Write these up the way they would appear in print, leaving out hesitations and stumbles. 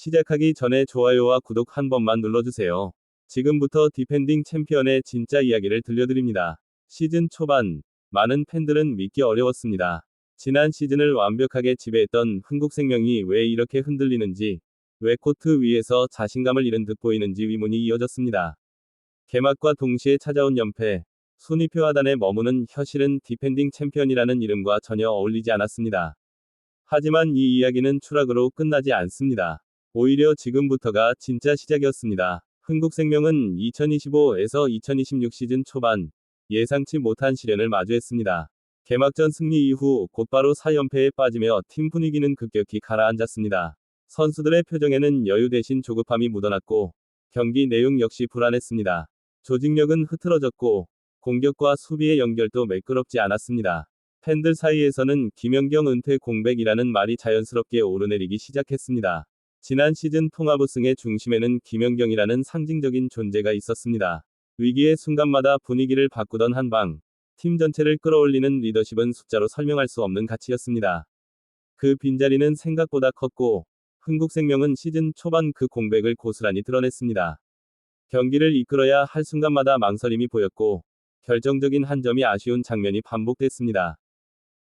시작하기 전에 좋아요와 구독 한 번만 눌러주세요. 지금부터 디펜딩 챔피언의 진짜 이야기를 들려드립니다. 시즌 초반, 많은 팬들은 믿기 어려웠습니다. 지난 시즌을 완벽하게 지배했던 흥국생명이 왜 이렇게 흔들리는지, 왜 코트 위에서 자신감을 잃은 듯 보이는지 의문이 이어졌습니다. 개막과 동시에 찾아온 연패, 순위표 하단에 머무는 혀실은 디펜딩 챔피언이라는 이름과 전혀 어울리지 않았습니다. 하지만 이 이야기는 추락으로 끝나지 않습니다. 오히려 지금부터가 진짜 시작이었습니다. 흥국생명은 2025에서 2026 시즌 초반, 예상치 못한 시련을 마주했습니다. 개막전 승리 이후 곧바로 4연패에 빠지며 팀 분위기는 급격히 가라앉았습니다. 선수들의 표정에는 여유 대신 조급함이 묻어났고, 경기 내용 역시 불안했습니다. 조직력은 흐트러졌고, 공격과 수비의 연결도 매끄럽지 않았습니다. 팬들 사이에서는 김연경 은퇴 공백이라는 말이 자연스럽게 오르내리기 시작했습니다. 지난 시즌 통합 우승의 중심에는 김연경이라는 상징적인 존재가 있었습니다. 위기의 순간마다 분위기를 바꾸던 한방, 팀 전체를 끌어올리는 리더십은 숫자로 설명할 수 없는 가치였습니다. 그 빈자리는 생각보다 컸고, 흥국생명은 시즌 초반 그 공백을 고스란히 드러냈습니다. 경기를 이끌어야 할 순간마다 망설임이 보였고, 결정적인 한 점이 아쉬운 장면이 반복됐습니다.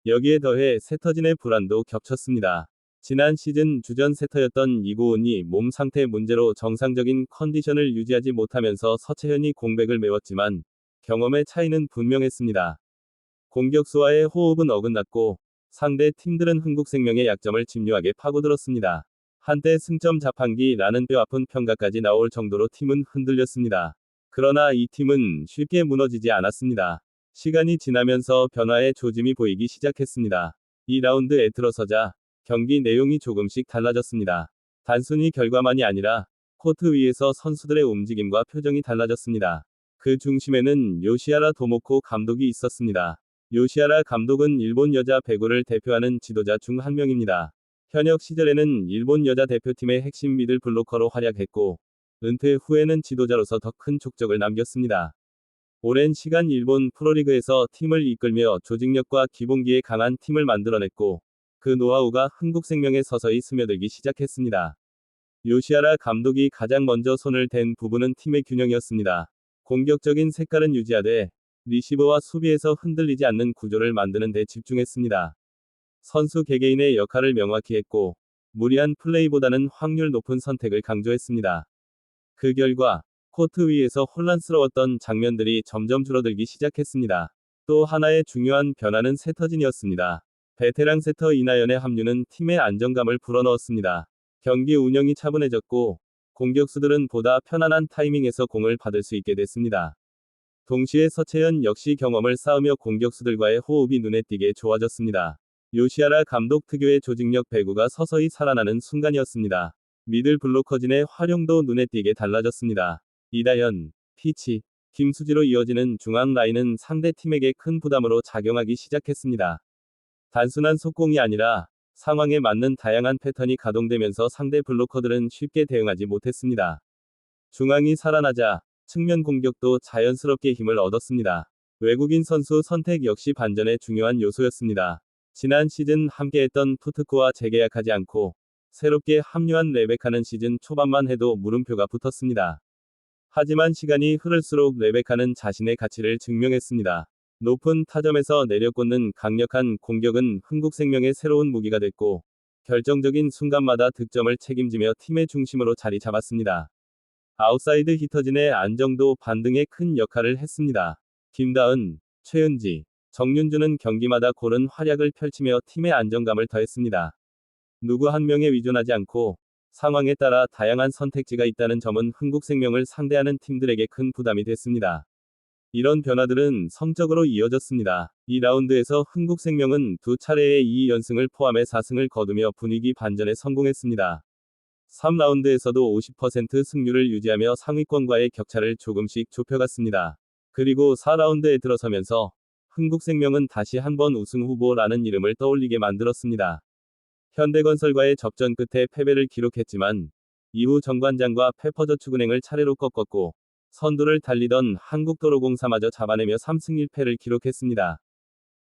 여기에 더해 세터진의 불안도 겹쳤습니다. 지난 시즌 주전 세터였던 이고은이 몸 상태 문제로 정상적인 컨디션을 유지하지 못하면서 서채현이 공백을 메웠지만, 경험의 차이는 분명했습니다. 공격수와의 호흡은 어긋났고, 상대 팀들은 흥국생명의 약점을 집요하게 파고들었습니다. 한때 승점 자판기라는 뼈아픈 평가까지 나올 정도로 팀은 흔들렸습니다. 그러나 이 팀은 쉽게 무너지지 않았습니다. 시간이 지나면서 변화의 조짐이 보이기 시작했습니다. 2라운드에 들어서자 경기 내용이 조금씩 달라졌습니다. 단순히 결과만이 아니라 코트 위에서 선수들의 움직임과 표정이 달라졌습니다. 그 중심에는 요시하라 도모코 감독이 있었습니다. 요시하라 감독은 일본 여자 배구를 대표하는 지도자 중 한 명입니다. 현역 시절에는 일본 여자 대표팀의 핵심 미들 블로커로 활약했고, 은퇴 후에는 지도자로서 더 큰 족적을 남겼습니다. 오랜 시간 일본 프로리그에서 팀을 이끌며 조직력과 기본기에 강한 팀을 만들어냈고, 그 노하우가 흥국생명에 서서히 스며들기 시작했습니다. 요시하라 감독이 가장 먼저 손을 댄 부분은 팀의 균형이었습니다. 공격적인 색깔은 유지하되, 리시버와 수비에서 흔들리지 않는 구조를 만드는 데 집중했습니다. 선수 개개인의 역할을 명확히 했고, 무리한 플레이보다는 확률 높은 선택을 강조했습니다. 그 결과, 코트 위에서 혼란스러웠던 장면들이 점점 줄어들기 시작했습니다. 또 하나의 중요한 변화는 세터진이었습니다. 베테랑 세터 이나연의 합류는 팀의 안정감을 불어넣었습니다. 경기 운영이 차분해졌고, 공격수들은 보다 편안한 타이밍에서 공을 받을 수 있게 됐습니다. 동시에 서채연 역시 경험을 쌓으며 공격수들과의 호흡이 눈에 띄게 좋아졌습니다. 요시하라 감독 특유의 조직력 배구가 서서히 살아나는 순간이었습니다. 미들 블로커진의 활용도 눈에 띄게 달라졌습니다. 이다현, 피치, 김수지로 이어지는 중앙 라인은 상대 팀에게 큰 부담으로 작용하기 시작했습니다. 단순한 속공이 아니라 상황에 맞는 다양한 패턴이 가동되면서 상대 블로커들은 쉽게 대응하지 못했습니다. 중앙이 살아나자 측면 공격도 자연스럽게 힘을 얻었습니다. 외국인 선수 선택 역시 반전의 중요한 요소였습니다. 지난 시즌 함께했던 푸트코와 재계약하지 않고 새롭게 합류한 레베카는 시즌 초반만 해도 물음표가 붙었습니다. 하지만 시간이 흐를수록 레베카는 자신의 가치를 증명했습니다. 높은 타점에서 내려꽂는 강력한 공격은 흥국생명의 새로운 무기가 됐고, 결정적인 순간마다 득점을 책임지며 팀의 중심으로 자리 잡았습니다. 아웃사이드 히터진의 안정도 반등에 큰 역할을 했습니다. 김다은, 최은지, 정윤주는 경기마다 고른 활약을 펼치며 팀의 안정감을 더했습니다. 누구 한 명에 의존하지 않고, 상황에 따라 다양한 선택지가 있다는 점은 흥국생명을 상대하는 팀들에게 큰 부담이 됐습니다. 이런 변화들은 성적으로 이어졌습니다. 2라운드에서 흥국생명은 두 차례의 2연승을 포함해 4승을 거두며 분위기 반전에 성공했습니다. 3라운드에서도 50% 승률을 유지하며 상위권과의 격차를 조금씩 좁혀갔습니다. 그리고 4라운드에 들어서면서 흥국생명은 다시 한번 우승 후보라는 이름을 떠올리게 만들었습니다. 현대건설과의 접전 끝에 패배를 기록했지만, 이후 정관장과 페퍼저축은행을 차례로 꺾었고, 선두를 달리던 한국도로공사마저 잡아내며 3승 1패를 기록했습니다.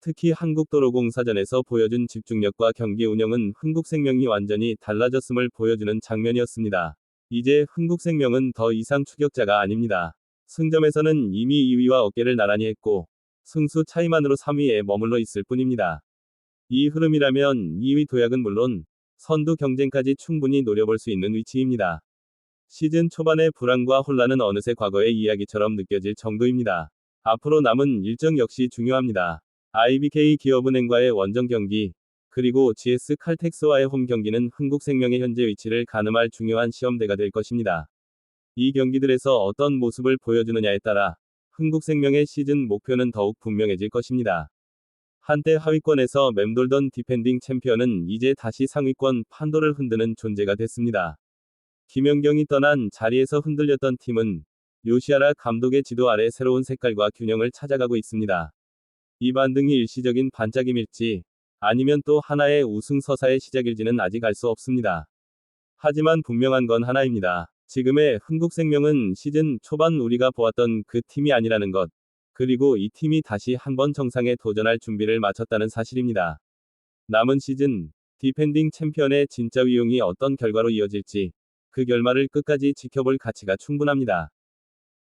특히 한국도로공사전에서 보여준 집중력과 경기 운영은 흥국생명이 완전히 달라졌음을 보여주는 장면이었습니다. 이제 흥국생명은 더 이상 추격자가 아닙니다. 승점에서는 이미 2위와 어깨를 나란히 했고 승수 차이만으로 3위에 머물러 있을 뿐입니다. 이 흐름이라면 2위 도약은 물론 선두 경쟁까지 충분히 노려볼 수 있는 위치입니다. 시즌 초반의 불안과 혼란은 어느새 과거의 이야기처럼 느껴질 정도입니다. 앞으로 남은 일정 역시 중요합니다. IBK 기업은행과의 원정 경기, 그리고 GS 칼텍스와의 홈 경기는 흥국생명의 현재 위치를 가늠할 중요한 시험대가 될 것입니다. 이 경기들에서 어떤 모습을 보여주느냐에 따라 흥국생명의 시즌 목표는 더욱 분명해질 것입니다. 한때 하위권에서 맴돌던 디펜딩 챔피언은 이제 다시 상위권 판도를 흔드는 존재가 됐습니다. 김연경이 떠난 자리에서 흔들렸던 팀은 요시하라 감독의 지도 아래 새로운 색깔과 균형을 찾아가고 있습니다. 이 반등이 일시적인 반짝임일지 아니면 또 하나의 우승 서사의 시작일지는 아직 알 수 없습니다. 하지만 분명한 건 하나입니다. 지금의 흥국생명은 시즌 초반 우리가 보았던 그 팀이 아니라는 것, 그리고 이 팀이 다시 한번 정상에 도전할 준비를 마쳤다는 사실입니다. 남은 시즌, 디펜딩 챔피언의 진짜 위용이 어떤 결과로 이어질지, 그 결말을 끝까지 지켜볼 가치가 충분합니다.